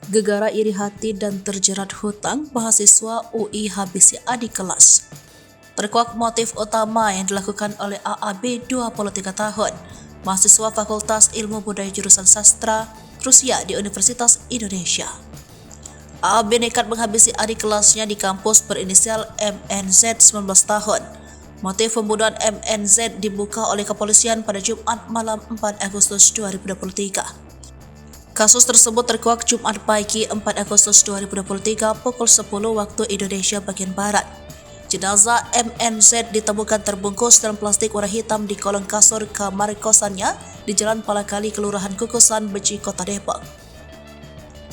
Gegara iri hati dan terjerat hutang, mahasiswa UI habisi adik kelas. Terkuak motif utama yang dilakukan oleh AAB 23 tahun, mahasiswa Fakultas Ilmu Budaya jurusan Sastra Rusia di Universitas Indonesia. AAB nekat menghabisi adik kelasnya di kampus berinisial MNZ 19 tahun. Motif pembunuhan MNZ dibuka oleh kepolisian pada Jumat malam 4 Agustus 2023. Kasus tersebut terkuak Jumat pagi 4 Agustus 2023 pukul 10 waktu Indonesia bagian Barat. Jenazah MNZ ditemukan terbungkus dalam plastik warna hitam di kolong kasur kamar kosannya di Jalan Palakali, Kelurahan Kukusan, Beji, Kota Depok.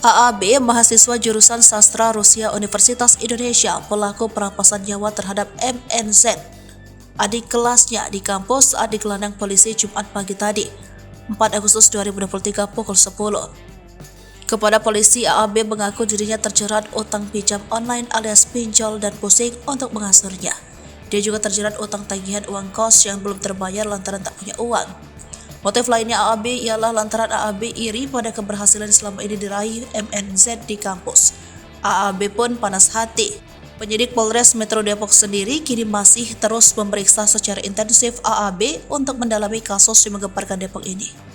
AAB, mahasiswa jurusan Sastra Rusia Universitas Indonesia, pelaku perampasan nyawa terhadap MNZ, adik kelasnya di kampus saat digelandang polisi Jumat pagi tadi, 4 Agustus 2023 pukul 10. Kepada polisi, AAB mengaku dirinya terjerat utang pinjam online alias pinjol dan pusing untuk mengasurnya. Dia juga terjerat utang tagihan uang kos yang belum terbayar lantaran tak punya uang. Motif lainnya AAB ialah lantaran AAB iri pada keberhasilan selama ini diraih MNZ di kampus. AAB pun panas hati. Penyidik Polres Metro Depok sendiri kini masih terus memeriksa secara intensif AAB untuk mendalami kasus yang menggemparkan Depok ini.